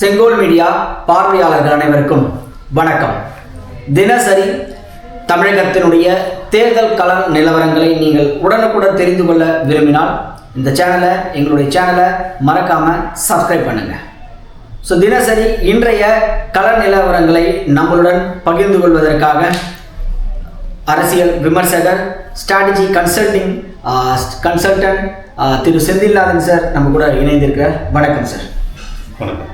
செங்கோல் மீடியா பார்வையாளர்கள் அனைவருக்கும் வணக்கம். தினசரி தமிழகத்தினுடைய தேர்தல் கள நிலவரங்களை நீங்கள் உடனுக்குடன் தெரிந்து கொள்ள விரும்பினால் இந்த எங்களுடைய சேனலை மறக்காமல் சப்ஸ்கிரைப் பண்ணுங்கள். ஸோ தினசரி இன்றைய கள நிலவரங்களை நம்மளுடன் பகிர்ந்து கொள்வதற்காக அரசியல் விமர்சகர் ஸ்ட்ராட்டஜி கன்சல்டன்ட் திரு செந்தில்நாதன் சார் நம்ம கூட இணைந்திருக்கிறார். வணக்கம் சார். வணக்கம்.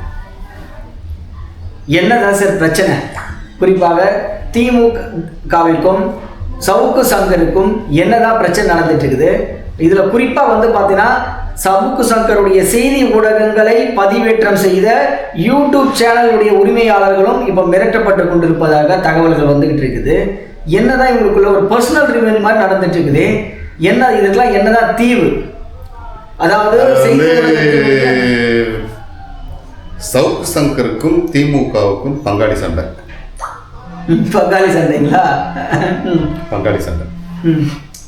என்னதான் சார் பிரச்சனை? குறிப்பாக திமுகவிற்கும் சவுக்கு சங்கருக்கும் என்னதான் பிரச்சனை நடந்துட்டு இருக்குது? இதில் குறிப்பாக பார்த்தீங்கன்னா சவுக்கு சங்கருடைய செய்தி ஊடகங்களை பதிவேற்றம் செய்த யூடியூப் சேனலுடைய உரிமையாளர்களும் இப்போ மிரட்டப்பட்டு கொண்டிருப்பதாக தகவல்கள் வந்துகிட்டு இருக்குது. என்னதான் இவங்களுக்குள்ள ஒரு பர்சனல் ரிவெஞ்ச் மாதிரி நடந்துட்டு இருக்குது. என்ன இதுக்கெல்லாம் என்னதான் தீர்வு? அதாவது சவுக்கு சங்கருக்கும் திமுகவுக்கும் பங்காளி சண்டைங்களா? பங்காளி சண்டை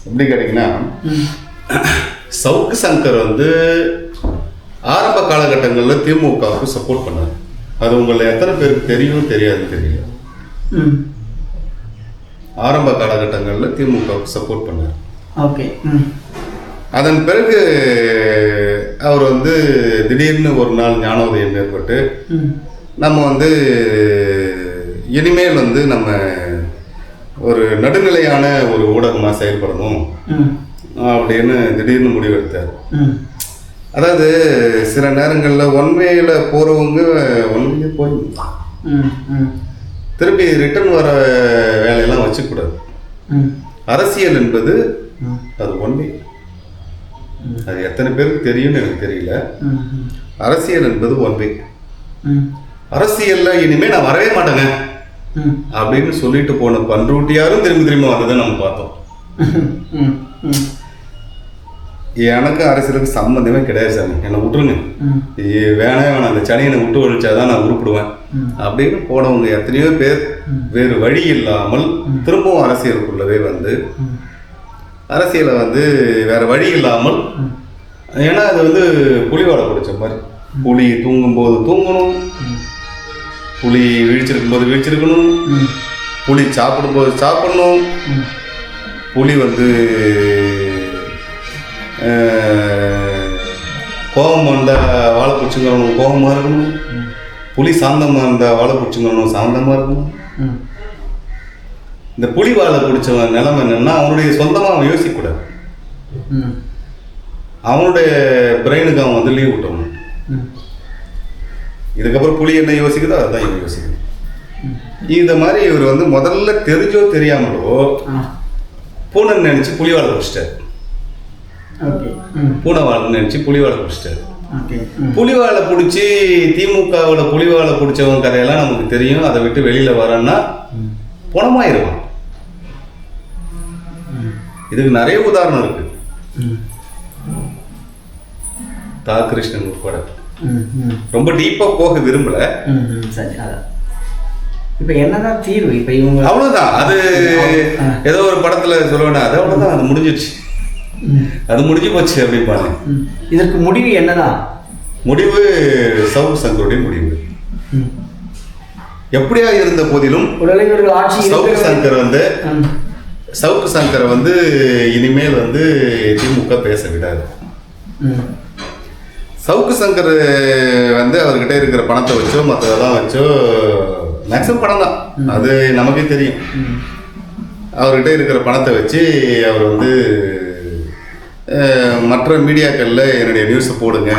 எப்படி கேட்டீங்கன்னா, சவுக்கு சங்கர் ஆரம்ப காலகட்டங்களில் திமுகவுக்கு சப்போர்ட் பண்ணார். அது உங்களை எத்தனை பேருக்கு தெரியும் தெரியாதுன்னு தெரியல. ஆரம்ப காலகட்டங்களில் திமுகவுக்கு சப்போர்ட் பண்ணார். ஓகே. அதன் பிறகு அவர் திடீர்னு ஒரு நாள் ஞானோதயம் ஏற்பட்டு நம்ம இனிமேல் நம்ம ஒரு நடுநிலையான ஒரு ஊடகமாக செயல்படணும் அப்படின்னு திடீர்னு முடிவெடுத்தார். அதாவது சில நேரங்களில் ஒன்வேல போகிறவங்க ஒன்வே போய் திருப்பி ரிட்டர்ன் வர வேலையெல்லாம் வச்சுக்கூடாது. அரசியல் என்பது அது ஒன்வே. அது எத்தனை பேருக்கு தெரியும்னு எனக்கு தெரியல. அரசியல் என்பது ஒன்வே. அரசியல்ல இனிமே நான் வரவே மாட்டேங்க அப்படின்னு சொல்லிட்டு போன பண்ருட்டியாரும் திரும்ப வந்ததை நம்ம பார்த்தோம். எனக்கு அரசியலுக்கு சம்பந்தமே கிடையாது சார், என்னை விட்டுருங்க, வேணாம், அந்த சனியனை விட்டு ஒழிச்சாதான் நான் உருப்பிடுவேன் அப்படின்னு போனவங்க எத்தனையோ பேர் வேறு வழி இல்லாமல் திரும்பவும் அரசியலுக்குள்ளவே அரசியலை வேற வழி இல்லாமல், ஏன்னா அது புலிவாடை பிடிச்ச மாதிரி. புலி தூங்கும்போது தூங்கணும், புலி விழிச்சிருக்கும் போது விழிச்சிருக்கணும், புலி சாப்பிடும்போது சாப்பிடணும், புலி கோபம் வந்தால் வாழை பிடிச்சுங்கணும் கோபமாக இருக்கணும், புலி சாந்தமாக இருந்தால் வாழை பிடிச்சுங்கணும் சாந்தமாக இருக்கணும். இந்த புலி வாழை பிடிச்சவன் நிலைமை என்னன்னா, அவனுடைய சொந்தமாக அவன் யோசிக்கக்கூடாது. அவனுடைய பிரெயினுக்கு அவன் லீவ் விட்டவன். இதுக்கப்புறம் புலி என்ன யோசிக்குதோ அதுதான் இவன் யோசிக்கணும். இந்த மாதிரி இவர் முதல்ல தெரிஞ்சோ தெரியாமலோ பூனை நினைச்சு புலி வாழை பிடிச்சிட்டாரு. பூனை வாழை நினைச்சு புலி வாழை பிடிச்சிட்டாரு. புலிவாழை பிடிச்சி திமுகவோட புலிவாழை பிடிச்சவன் கதையெல்லாம் நமக்கு தெரியும். அதை விட்டு வெளியில வரான்னா பணமாயிருவான். இதுக்கு நிறைய உதாரணம் இருக்கு. கிருஷ்ணன் உட்பட. ரொம்ப டீப்பா போக விரும்பல. இப்ப என்னதான் தீர்வு? இப்ப இவங்க அவ்வளவுதான். அது ஏதோ ஒரு படத்துல சொல்லுவேன்னா அது அவ்வளவுதான், அது முடிஞ்சிருச்சு, அது முடிஞ்சு போச்சு அப்படிப்பாங்க. இதற்கு முடிவு என்னதான்? முடிவு சவுக்கு சங்கருடைய முடிவு. எப்படியா இருந்த போதிலும் சவுக்கு சங்கர் இனிமேல் திமுக பேச விடாது. சவுக்கு சங்கர் அவர்கிட்ட இருக்கிற பணத்தை வச்சோ மற்றதெல்லாம் வச்சோ, மேக்சிமம் பணம் தான், அது நமக்கே தெரியும். அவர்கிட்ட இருக்கிற பணத்தை வச்சு அவர் மற்ற மீடியாக்களில் என்னுடைய நியூஸை போடுங்க,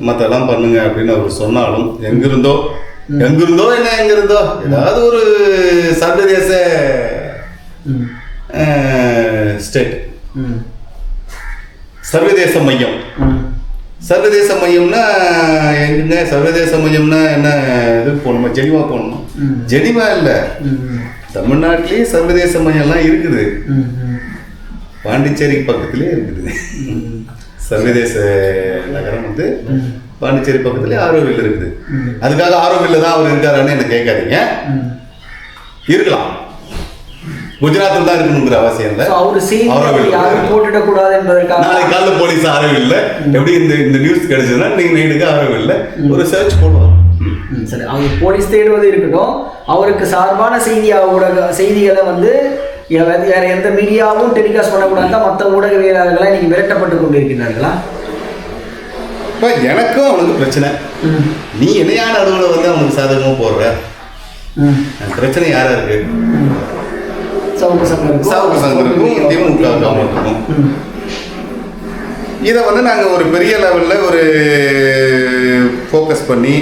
மற்றெல்லாம் பண்ணுங்க அப்படின்னு அவர் சொன்னாலும், எங்கிருந்தோ ஏதாவது ஒரு சர்வதேச ஸ்டேட், சர்வதேச மையம்னா எங்க? சர்வதேச மையம்னா என்ன? இது போகணுமா? ஜெனிவா போகணுமா? ஜெனிவா இல்லை, தமிழ்நாட்டிலேயே சர்வதேச மையம்லாம் இருக்குது. பாண்டிச்சேரி பக்கத்திலே இருக்குது சர்வதேச நகரம். பாண்டிச்சேரி பக்கத்திலே ஆரோவில் இருக்குது. அதுக்காக ஆரோவில் தான் அவர் இருக்காருன்னு என்ன கேட்காதீங்க. இருக்கலாம், குஜராத்தில் தான் இருக்கணுங்கிற அவசியம் இல்லை. அவரு செய்தி யாரும் போட்டுடக்கூடாது என்பதற்காக நாளைக்கு காலைல போலீஸ் ஆரவு இல்லை, எப்படி இந்த நியூஸ் கிடைச்சதுன்னா நீங்க நைட்டுக்கு ஆரவு இல்லை, ஒரு சர்ச் போடுவோம். சரி, அவர் போலீஸ் தேடுவது இருக்கட்டும், அவருக்கு சார்பான செய்திகளை வந்து வேற எந்த மீடியாவும் டெலிகாஸ்ட் பண்ணக்கூடாது தான் மற்ற ஊடகவியலாளர்களாக இன்னைக்கு மிரட்டப்பட்டு கொண்டிருக்கிறார்களா? இப்போ எனக்கும் அவனுக்கு பிரச்சனை. நீ இணையான அளவில் வந்து அவனுக்கு சாதகமாக போடுற பிரச்சனை யாரா இருக்கு? சவுக்கு சங்கருக்கும் திமுகவுக்கும். இதை வந்து நாங்கள் ஒரு பெரிய லெவலில் ஒரு ஃபோக்கஸ் பண்ணி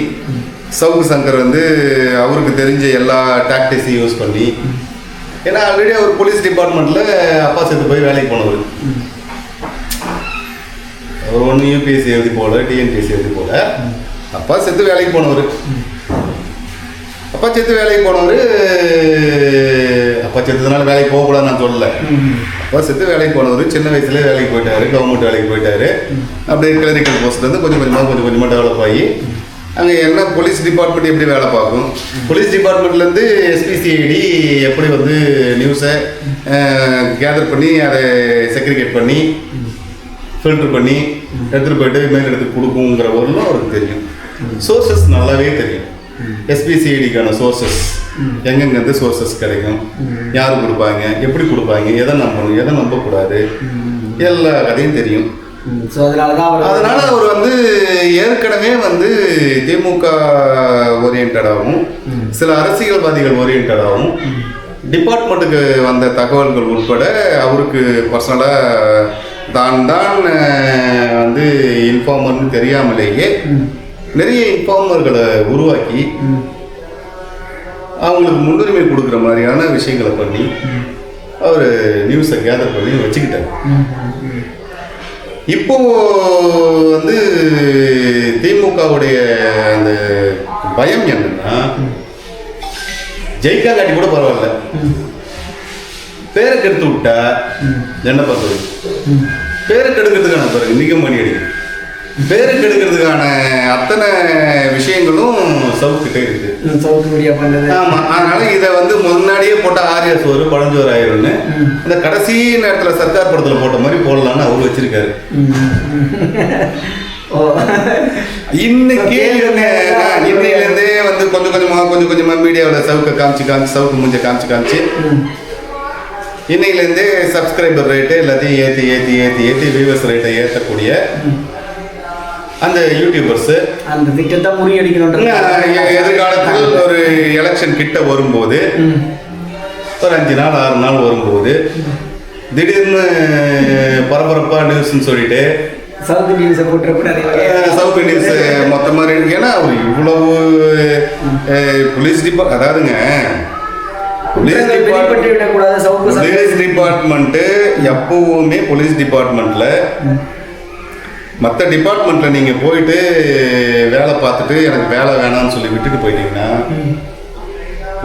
சவுக்கு சங்கர் வந்து அவருக்கு தெரிஞ்ச எல்லா டாக்டிக்ஸையும் யூஸ் பண்ணி, ஏன்னா ஆல்ரெடி அவர் போலீஸ் டிபார்ட்மெண்ட்டில் அப்பா சேர்த்து போய் வேலைக்கு போனவர். அவர் ஒன்று யூபிஎஸ்சி எழுதி போல, டிஎன்பிஎஸ்சி எழுதி போல, அப்பா சேர்த்து வேலைக்கு போனவர். அப்பா செத்துனால வேலைக்கு போகக்கூடாதுன்னு நான் சொல்லலை. அப்பா செத்து வேலைக்கு போனவர் சின்ன வயசுலேயே வேலைக்கு போயிட்டாரு, கவர்மெண்ட் வேலைக்கு போயிட்டாரு. அப்படியே கிளரிக்கல் போஸ்ட்லேருந்து கொஞ்சம் கொஞ்சமாக டெவலப் ஆகி அங்கே என்ன போலீஸ் டிபார்ட்மெண்ட் எப்படி வேலை பார்க்கும், போலீஸ் டிபார்ட்மெண்ட்லேருந்து எஸ்பிசிஐடி எப்படி வந்து நியூஸை கேதர் பண்ணி அதை செக்ரிகேட் பண்ணி ஃபில்டர் பண்ணி எடுத்துகிட்டு போயிட்டு மேல் இடத்துக்கு கொடுக்குங்கிற ஒன்றும் அவருக்கு தெரியும். சோர்சஸ் நல்லாவே தெரியும். எஸ்பிசிஐடிக்கான சோர்சஸ் எங்கெங்கேருந்து சோர்சஸ் கிடைக்கும், யார் கொடுப்பாங்க, எப்படி கொடுப்பாங்க, எதை நம்பணும், எதை நம்பக்கூடாது, எல்லா கதையும் தெரியும். அதனால அவர் வந்து ஏற்கனவே வந்து திமுக ஓரியன்டாகவும் சில அரசியல்வாதிகள் ஓரியன்டாகவும் டிபார்ட்மெண்ட்டுக்கு வந்த தகவல்கள் உட்பட அவருக்கு பர்சனலாக தான் வந்து இன்ஃபார்மர்னு தெரியாமலேயே நிறைய இன்ஃபார்மர்களை உருவாக்கி அவங்களுக்கு முன்னுரிமை கொடுக்குற மாதிரியான விஷயங்களை பண்ணி அவர் நியூஸை கேதர் பண்ணி வச்சுக்கிட்டார். இப்போ வந்து திமுகவுடைய அந்த பயம் என்னன்னா, ஜெயிக்கா காட்டி கூட பரவாயில்ல, பேரை கெடுத்து விட்டா என்ன பண்றது? பேரை கெடுக்கிறதுக்கான பிறகு மிக மணி அடிக்கும். பேரை கெடுக்கிறதுக்கான அத்தனை விஷயங்களும் சவுக்கிட்டே இருக்கு. ஆமா, அதனால இதை வந்து முன்னாடியே போட்ட ஆரிய சோறு பழஞ்சோறு ஆயிரும்னு இந்த கடைசி நேரத்துல சர்க்கார் படத்துல போட்ட மாதிரி போடலான்னு அவரு வச்சிருக்காரு. இன்னையிலேருந்தே வந்து கொஞ்சம் கொஞ்சமா மீடியாவில் சவுக்கை காமிச்சு சவுக்கு மூஞ்ச காமிச்சு இன்னையிலேருந்தே சப்ஸ்கிரைபர் ரேட்டு எல்லாத்தையும் ஏற்றி வியூவர்ஸ் ரேட்டை ஏற்றக்கூடிய அந்த யூடியூபர்ஸ் அந்த திட்டத்தை முறியடிக்கணும். எதிர்காலத்தில் ஒரு எலெக்ஷன் கிட்ட வரும்போது ஒரு 5 நாள் 6 நாள் வரும்போது திடீர்னு பரபரப்பா நியூஸ்ன்னு சொல்லிட்டு சவுத் நியூஸை சவுத் நியூஸ் மொத்தமாக, ஏன்னா அவர் இவ்வளவு போலீஸ் அதாவதுங்க போலீஸ் டிபார்ட்மெண்ட்டு எப்பவுமே போலீஸ் டிபார்ட்மெண்ட்ல மற்ற டிபார்ட்மெண்ட்டில் நீங்கள் போயிட்டு வேலை பார்த்துட்டு எனக்கு வேலை வேணாம்னு சொல்லி விட்டுட்டு போயிட்டீங்கன்னா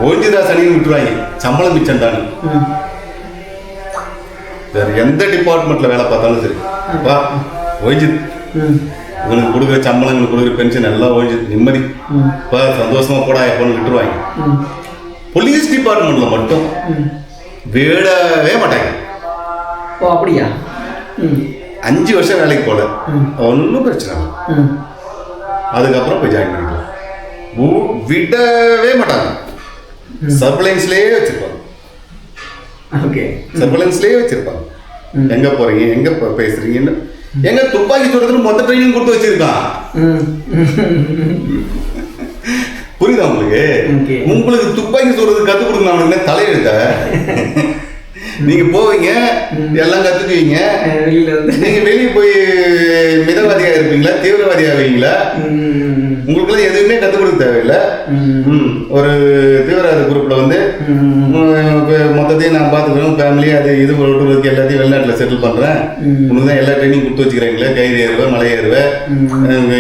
ஓஞ்சிதாசனின்னு விட்டுருவாங்க, சம்பளம் மிச்சம்தானு. வேறு எந்த டிபார்ட்மெண்ட்டில் வேலை பார்த்தாலும் சரி, வா ஓய்ஜித், உங்களுக்கு கொடுக்குற சம்பளம், உங்களுக்கு கொடுக்குற பென்ஷன் எல்லாம் ஓய்ஜித், நிம்மதி இப்போ சந்தோஷமாக போடா எப்போன்னு விட்டுருவாங்க. போலீஸ் டிபார்ட்மெண்ட்டில் மட்டும் விடவே மாட்டாங்க. ஓ அப்படியா? 5 வருஷம் வேலைக்கு போல ஒன்றும் பிரச்சனை இல்லை, அதுக்கப்புறம் போய் ஜாயின் பண்ணிக்கலாம். விடவே மாட்டாங்க. சர்வலன்ஸ்லேயே வச்சிருப்பாங்க. சர்வலன்ஸ்லேயே வச்சிருப்பாங்க. எங்க போறீங்க, எங்க பேசுறீங்கன்னு, எங்க துப்பாக்கி சுடுறதுன்னு மொத்த ட்ரைனிங் கொடுத்து வச்சிருக்கான். புரியுதா உங்களுக்கு? உங்களுக்கு துப்பாக்கி சுடுறது கற்றுக் கொடுக்கணும் அவனுக்கு தலையெழுத்த. நீங்க போவீங்க, எல்லாம் கத்துக்குவீங்க. நீங்க வெளியே போய் மிதவாதியா இருப்பீங்களா, தீவிரவாதியா ஆவீங்களா? உங்களுக்குலாம் எதுவுமே கற்றுக் கொடுக்க தேவையில்லை. ஒரு தீவிரவாத குரூப்ல வந்து மொத்தத்தையும் நான் பார்த்துக்கிறேன், ஃபேமிலி அது இது விட்டுறதுக்கு எல்லாத்தையும் வெளிநாட்டில் செட்டில் பண்றேன், உனக்கு தான் எல்லா ட்ரைனிங் கொடுத்து வச்சுக்கிறீங்களே, கயிறு ஏறுவேன், மலை ஏறுவேன்,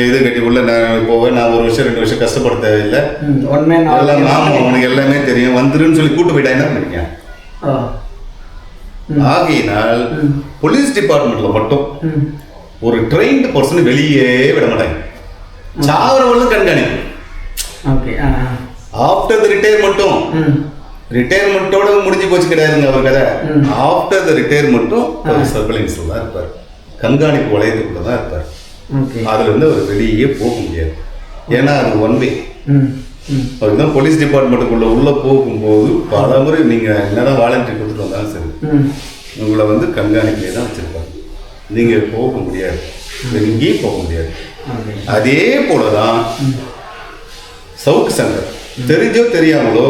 இது கட்டி உள்ள நான் போவேன், நான் 1 வருஷம் 2 வருஷம் கஷ்டப்பட தேவையில்லை, எல்லாம் ஆமாம் உனக்கு எல்லாமே தெரியும், வந்துருன்னு சொல்லி கூட்டு போயிட்டா என்ன பண்ணிக்க? ஆகையினால் போலீஸ் டிபார்ட்மெண்ட்ல மட்டும் ஒரு ட்ரெயின்டு பர்சன் வெளியே விட மாட்டாங்க. சாவரவர்களும் கண்காணிப்பு. ஆஃப்டர் தி ரிட்டையர்மெண்ட்டும் ரிட்டையர்மெண்ட்டோட முடிஞ்சு போச்சு கிடையாதுங்க அவர் கதை. ஆஃப்டர் த ரிட்டையர்மெண்ட்டும் அவர் சர்வேலன்ஸ்ல தான் இருப்பார், கண்காணிப்பு வளையத்துக்குள்ள தான் இருப்பார். அதுல இருந்து அவர் வெளியே போக முடியாது, ஏன்னா அது ஒன் வே. அவருக்கு தான் போலீஸ் டிபார்ட்மெண்ட்டுக்குள்ள உள்ள போகும்போது பல முறை நீங்க என்னதான் வாலண்டரி கொடுத்துட்டு வந்தாலும் சரி, உங்களை வந்து கண்காணிப்பிலே தான் வச்சிருப்பாங்க, நீங்க போக முடியாது, எங்கேயும் போக முடியாது. அதே போலதான் சவுக்கு சங்கர் தெரிஞ்சோ தெரியாமலோ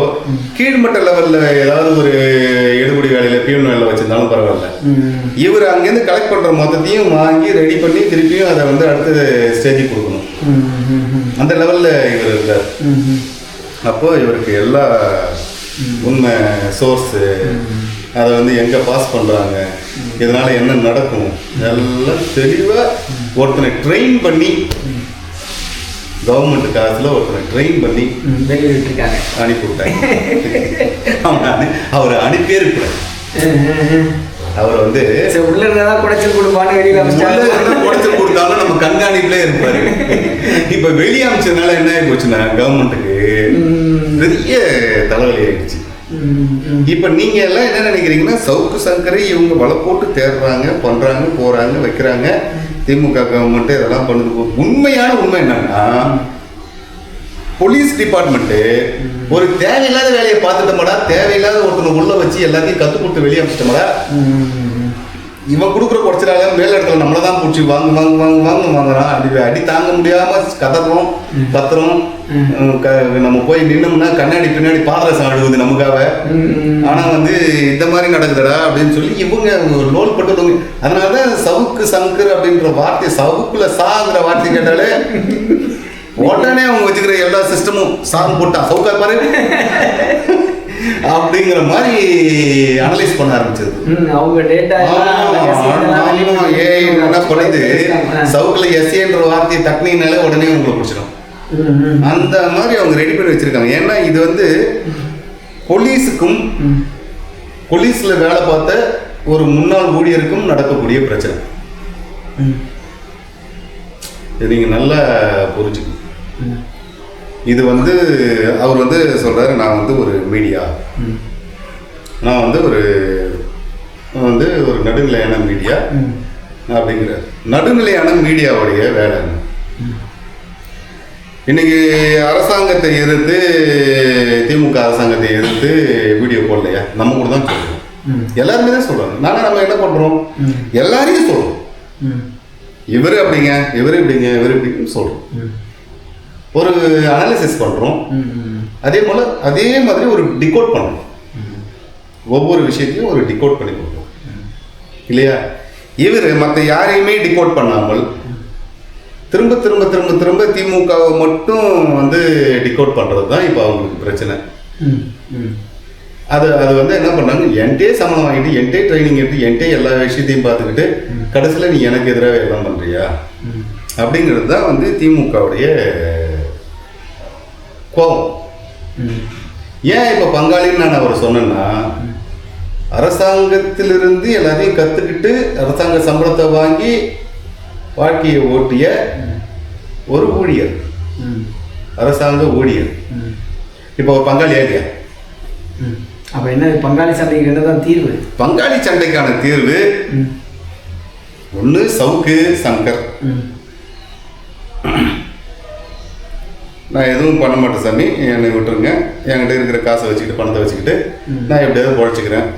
கீழ்மட்ட லெவல்ல ஏதாவது ஒரு எடுபடி வேலையில பியூன் வேலை வச்சிருந்தாலும் பரவாயில்ல, இவர் அங்கேருந்து கலெக்ட் பண்ற மொத்தத்தையும் வாங்கி ரெடி பண்ணி திருப்பியும் அதை வந்து அடுத்த ஸ்டேஜுக்கு கொடுக்கணும், அந்த லெவல்ல இவர் இருந்தார். அப்போ இவருக்கு எல்லா உண்மை சோர்ஸு, அதை வந்து எங்க பாஸ் பண்றாங்க, இதனால என்ன நடக்கும் எல்லாம் தெளிவா ஒருத்தனை ட்ரெயின் பண்ணி, கவர்மெண்ட் காசுல ஒருத்தனை ட்ரெயின் பண்ணி வெளியிட்டிருக்காங்க, அனுப்பி விட்டாங்க. அவரை அனுப்பியே இருக்கிறார். அவர் வந்து உள்ள இருந்தாதான் குடைச்சல் கொடுப்பான்னு வெளியில குடைச்சல் கொடுத்தாலும் நம்ம கண்காணிப்புல இருப்பாரு. இப்ப வெளியே அமைச்சதுனால என்ன ஆகி போச்சுன்னா கவர்மெண்ட்டுக்கு பெரிய தலைவலி ஆயிடுச்சு. இப்ப நீங்க எல்லாம் என்ன நினைக்கிறீங்கன்னா சவுக்கு சங்கரை இவங்க வலை போட்டு தேடுறாங்க, பண்றாங்க, போறாங்க, வைக்கிறாங்க, திமுக கவர்மெண்ட் இதெல்லாம் பண்ணுது. உண்மையான உண்மை என்னன்னா போலீஸ் டிபார்ட்மெண்ட் ஒரு தேவையில்லாத வேலையை பார்த்துட்டோம்டா, தேவையில்லாத ஒருத்தனை உள்ள வச்சு எல்லாத்தையும் கத்து கொடுத்து வெளியே அமைச்சிட்டோம்டா, இவன் கொடுக்குற குறைச்சலால மேல இடத்துல நம்மளதான் பிடிச்சி வாங்குறான். அடி தாங்க முடியாம கத்துறோம், நம்ம போய் நின்னோம்னா கண்ணாடி பின்னாடி பாதரசம் அழுகுது நமக்காக. ஆனா வந்து இந்த மாதிரி நடக்குதுடா அப்படின்னு சொல்லி இவங்க லோல் பட்டு. அதனாலதான் சவுக்கு சங்கர் அப்படின்ற வார்த்தை, சவுக்குல சாங்கிற வார்த்தை கேட்டாலே உடனே அவங்க வச்சுக்கிற எல்லா சிஸ்டமும் சாங் போட்டான் சவுக்கா பாரு அப்படிங்கிற மாதிரி அனலைஸ் பண்ண ஆரம்பிச்சது. அவங்க டேட்டா என்ன பண்ணுது, சவுக்குல எஸ்ஏன்ற வார்த்தையை தக்னினாலே உடனே உங்களை பிடிச்சிடும். அந்த மாதிரி அவங்க ரெடி பண்ணி வச்சிருக்காங்க. ஏன்னா இது வந்து போலீஸுக்கும் போலீஸ்ல வேலை பார்த்த ஒரு முன்னாள் ஊழியருக்கும் நடக்கக்கூடிய பிரச்சனை. நீங்க நல்லா புரிஞ்சுக்கணும். இது வந்து அவர் வந்து சொல்றாரு, நான் வந்து ஒரு மீடியா, நான் வந்து ஒரு நடுநிலையான மீடியா அப்படிங்கிறார். நடுநிலையான மீடியாவுடைய வேலை இன்னைக்கு அரசாங்கத்தை எதிர்த்து, திமுக அரசாங்கத்தை எதிர்த்து வீடியோ போடலையா, நம்ம கூட தான் சொல்றோம், எல்லாருமே தான் சொல்றாங்க. நம்ம என்ன பண்றோம், எல்லாரையும் சொல்றோம், இவரு அப்படிங்க, இவரு இப்படிங்க, இவரு இப்படின்னு சொல்றோம், ஒரு அனாலிசிஸ் பண்றோம். அதே போல அதே மாதிரி ஒரு டிகோட் பண்றோம், ஒவ்வொரு விஷயத்தையும் ஒரு டிகோட் பண்ணி கொடுப்போம் இல்லையா. இவர் மற்ற யாரையுமே டிகோட் பண்ணாமல் திரும்ப திரும்ப திரும்ப திரும்ப திமுகவை மட்டும் வந்து டிகோட் பண்றது தான் இப்போ அவங்களுக்கு பிரச்சனை. அது வந்து என்ன பண்ணாங்க, என்கிட்டே சம்பளம் வாங்கிட்டு, என்கிட்டே ட்ரைனிங் எடுத்து, என்கிட்டே எல்லா விஷயத்தையும் பார்த்துக்கிட்டு கடைசியில் நீ எனக்கு எதிராக எல்லாம் பண்றியா அப்படிங்கிறது தான் வந்து திமுகவுடைய கோபம். ஏன் இப்போ பங்காளின்னு நான் அவர் சொன்னேன்னா, அரசாங்கத்திலிருந்து எல்லாத்தையும் கற்றுக்கிட்டு அரசாங்க சம்பளத்தை வாங்கி வாழ்க்கையை ஓட்டிய ஒரு ஊழியர், அரசாங்க ஊழியர் இப்போ ஒரு பங்காளி ஆகியா. அப்ப என்ன பங்காளி சண்டைக்கு என்னதான் தீர்வு? பங்காளி சண்டைக்கான தீர்வு ஒன்று சவுக்கு சங்கர், நான் எதுவும் பண்ண மாட்டேன் சாமி, என்னை விட்டுருங்க, என்கிட்ட இருக்கிற காசை வச்சுக்கிட்டு பணத்தை வச்சுக்கிட்டு நான் எப்படியாவது பொழைச்சிக்கிறேன்,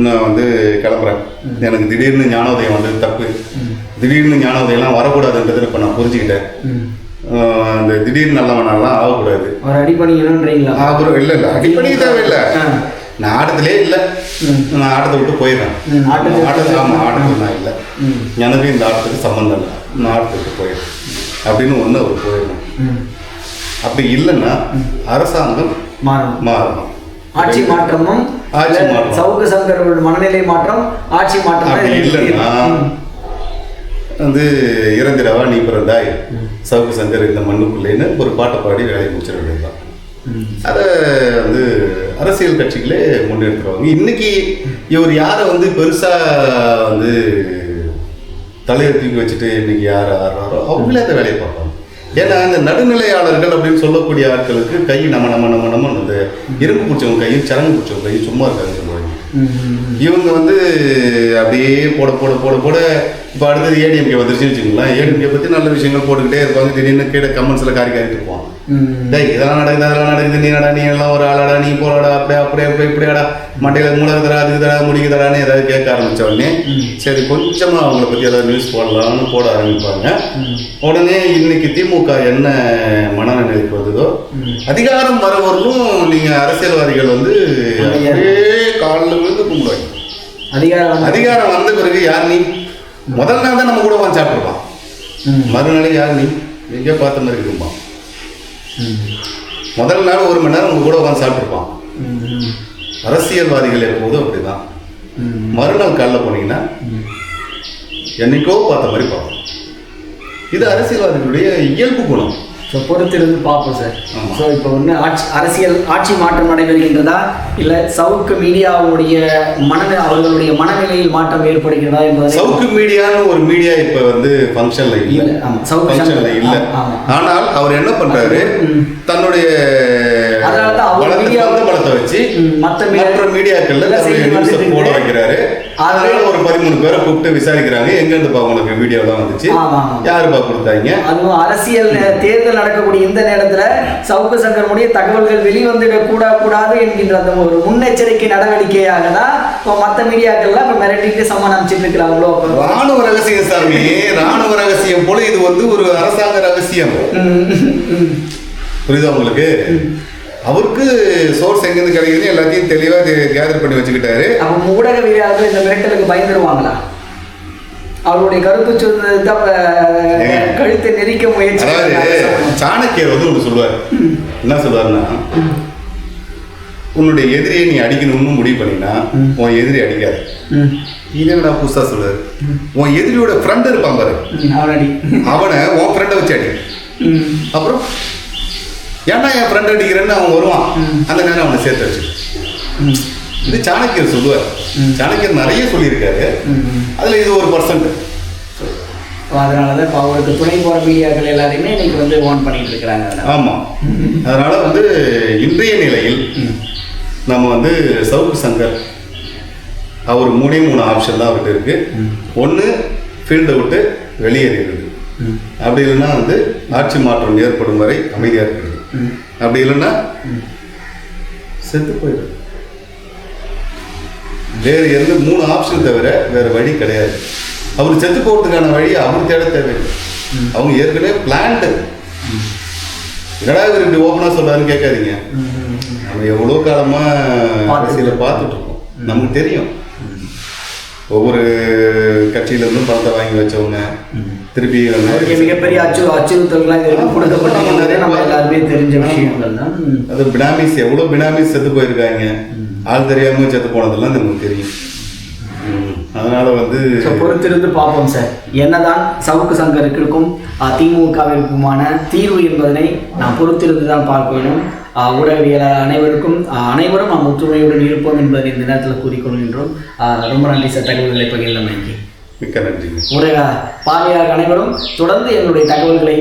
நான் வந்து கிளம்புறேன், எனக்கு திடீர்னு ஞானோதயம் வந்து தப்பு, திடீர்னு ஞானோதயம்லாம் வரக்கூடாதுன்றதை இப்போ நான் புரிஞ்சுக்கிட்டேன். அந்த திடீர்னு நல்லவனாலாம் ஆகக்கூடாது. அடிப்பணிங்களா? ஆகுறோம். இல்லை அடிப்பணி தேவையில்லை, நான் ஆட்டத்திலே இல்லை, நான் ஆட்டத்தை விட்டு போயிடுறேன். ஆமாம், ஆட்டத்தில் நான் இல்லை, எனக்கு இந்த ஆட்டத்துக்கு சம்மந்தம் இல்லை, நான் ஆட்டத்தை விட்டு போயிடுறேன் அப்படின்னு ஒன்று அவர் போயிடணும். அப்படி இல்லைன்னா அரசாங்கம் மாறணும். ஆட்சி மாற்றமும் சவுக்கு சங்கரோட மனநிலை மாற்றம், ஆட்சி மாற்றம். அப்படி இல்லைன்னா வந்து இறந்திரவா நீ பிறந்தாய் சவுக்கு சங்கர் இந்த மண்ணுக்குள்ளேன்னு ஒரு பாட்டை பாடி வேலையை முடிச்சிட வேண்டியதுதான். அதை வந்து அரசியல் கட்சிகளே முன்னெடுத்துருவாங்க. இன்னைக்கு இவர் யாரை வந்து பெருசா வந்து தலையை தூக்கி வச்சுட்டு இன்னைக்கு யார் ஆடுறாரோ அவங்களே அந்த வேலையை பார்ப்பாங்க. ஏன்னா இந்த நடுநிலையாளர்கள் அப்படின்னு சொல்லக்கூடிய ஆட்களுக்கு கை நம்ம அந்த இரும்பு பிடிச்சவங்க கையும் சரங்கு பிடிச்சவங்க கையும் சும்மா இருக்காங்க சொல்லுவாங்க. இவங்க வந்து அப்படியே போட போட போட போட இப்போ அடுத்தது ஏடிஎம்கே வந்துருச்சுன்னு வச்சுக்கோங்களேன். ஏடிஎம்கே பற்றி நல்ல விஷயங்கள் போட்டுக்கிட்டே இருப்பாங்க. திடீர்னு கீழே கமெண்ட்ஸில் காரிட்டு இருப்பான். டேய் இதெல்லாம் நடக்குது நீ நடா, நீ எல்லாம் ஒரு ஆளாடா, நீ போடாடா, அப்படியே இப்படியாடா, மண்டையில் மூலகுதடா, அதுக்கு தடா, முடிக்குதடான்னு ஏதாவது கேட்க ஆரம்பித்த உடனே சரி கொஞ்சமாக அவங்கள பற்றி ஏதாவது நியூஸ் போடலாம்னு போட ஆரம்பிப்பாங்க. உடனே இன்னைக்கு திமுக என்ன மனநிலைக்கு வருதோ, அதிகாரம் வரவர்களும் நீங்கள் அரசியல்வாதிகள் வந்து அப்படியே காலில் விழுந்து கும்பிடுவாங்க. அதிகாரம் வந்த பிறகு யார் நீ? முதல் நாள் தான் நம்ம கூட வந்து சாப்பிட்ருப்பான். மறுநாளே யார் நீ எங்கே பார்த்த மாதிரி இருக்கும்பான். முதல் நாள் 1 மணி நேரம் உங்க கூட உட்காந்து சாப்பிட்ருப்பான். அரசியல்வாதிகள் எப்போதும் அப்படிதான். மறுநாள் காலைல போனீங்கன்னா என்னைக்கோ பார்த்த மாதிரி பார்ப்போம். இது அரசியல்வாதிகளுடைய இயல்பு குணம். ஸோ பொறுத்திருந்து பார்ப்போம் சார். ஸோ இப்போ ஒன்று ஆட்சி மாற்றம் நடைபெறுகின்றதா, இல்லை சவுக்கு மீடியாவுடைய அவர்களுடைய மனநிலையில் மாற்றம் ஏற்படுகிறதா என்பதை. சவுக்கு மீடியான்னு ஒரு மீடியா இப்போ வந்து ஃபங்க்ஷன்ல இல்லை. ஃபங்க்ஷன்ல இல்லை. ஆனால் அவர் என்ன பண்றாரு, தன்னுடைய பலத்தை வச்சு மற்ற மீடியாக்கள்ல போட வைக்கிறாரு. அதனால ஒரு 13 பேரை கூப்பிட்டு விசாரிக்கிறாங்க. எங்கேருந்துப்பா உனக்கு வீடியோலாம் வந்துச்சு, யாருப்பா கொடுத்தாங்க. அதுவும் அரசியல் தேர்தல் நடக்கக்கூடிய இந்த நேரத்தில் சவுக்கு சங்கருடைய தகவல்கள் வெளிவந்துடக் கூடாது என்கின்ற அந்த ஒரு முன்னெச்சரிக்கை நடவடிக்கையாக தான் இப்போ மற்ற மீடியாக்கள்லாம் இப்போ மிரட்டிட்டு சம்மன் அமைச்சிட்டு இருக்கிறாங்களோ. ராணுவ ரகசியம் சாமி, ராணுவ ரகசியம் போல இது வந்து ஒரு அரசாங்க ரகசியம். புரியுதா உங்களுக்கு? அவருக்கு சோர்ஸ் எங்கேருந்து கிடைக்குதுன்னு எல்லாத்தையும் தெளிவாக கேதர் பண்ணி வச்சுக்கிட்டாரு. அவங்க ஊடகவியலாளர்கள் இந்த மிரட்டலுக்கு பயந்துருவாங்களா? அவருடைய கருத்து சொன்னது கழுத்தை நெரிக்க முயற்சி. அதாவது சாணக்கியர் வந்து ஒன்று சொல்லுவார். என்ன சொல்லுவாருன்னா, உன்னுடைய எதிரியை நீ அடிக்கணும்னு முடிவு பண்ணினா உன் எதிரி அடிக்காது. இது என்னடா புதுசா சொல்லுவாரு. உன் எதிரியோட ஃப்ரெண்ட் இருப்பான் பாரு, அவனை உன் ஃப்ரெண்டை வச்சு அடி. அப்புறம் ஏன்னா என் ஃப்ரெண்ட் அடிக்கிறேன்னு அவன் வருவான், அந்த நேரம் அவனை சேர்த்து வச்சு. இது சாணக்கியர் சொல்லுவார். சாணக்கியர் நிறைய சொல்லியிருக்காரு. அதில் இது ஒரு %. அதனால தான் இப்போ அவருக்கு துணை போகிற மீடியாக்கள் எல்லாரையுமே இன்னைக்கு வந்து ஓன் பண்ணிட்டு இருக்கிறாங்க. ஆமாம். அதனால வந்து இன்றைய நிலையில் நம்ம வந்து சவுக்கு சங்கர் அவர் 3 ஆப்ஷன் தான் அவர்கிட்ட இருக்கு. ஒன்று ஃபீல்டை விட்டு வெளியேறிடுது, அப்படி இல்லைன்னா வந்து ஆட்சி மாற்றம் ஏற்படும் வரை அமைதியாக இருக்கிறது, அப்படி இல்லைன்னா செத்து போயிடுது. வேறு எந்த 3 ஆப்ஷன் தவிர வேறு வழி கிடையாது. அவர் செத்து போகிறதுக்கான வழி அவர் தேட தேவையில்லை. அவங்க ஏற்கனவே பிளான்டு. என்னடா இவர் இப்படி ஓப்பனாக சொல்கிறாருன்னு கேட்காதீங்க. நம்ம எவ்வளோ காலமாக அரசியலில் பார்த்துட்டு இருக்கோம், நமக்கு தெரியும். ஒவ்வொரு கட்சியிலேருந்தும் பணத்தை வாங்கி வச்சவங்க திருப்பி மிகப்பெரிய அச்சுறுத்தல்கள்லாம் கொடுக்கப்பட்ட நம்ம எல்லாருமே தெரிஞ்ச விஷயங்கள் தான். அது பினாமிஸ், எவ்வளோ பினாமிஸ் செத்து போயிருக்காங்க, ஆள் தெரியாமல் செத்து போனதெல்லாம் நமக்கு தெரியும். அதனால வந்து பொறுத்திருந்து பார்ப்போம் சார். என்னதான் சவுக்கு சங்கருக்கும் திமுகவிற்குமான தீர்வு என்பதனை நாம் பொறுத்திருந்து தான் பார்க்க வேண்டும். ஊடகவியலாளர் அனைவரும் நாம் ஒற்றுமையுடன் இருப்போம் என்பதை இந்த நேரத்தில் கூறிக்கொள்கின்றோம். ரொம்ப நன்றி சார், தகவல்களை பகிர்ந்தமைக்கு மிக்க நன்றி. ஊடக பார்வையாளர் அனைவரும் தொடர்ந்து எங்களுடைய தகவல்களை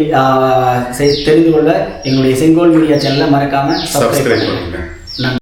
தெரிந்து கொள்ள எங்களுடைய செங்கோல் மீடியா சேனலை மறக்காம சப்ஸ்கிரைப் பண்ணுங்க. நன்றி.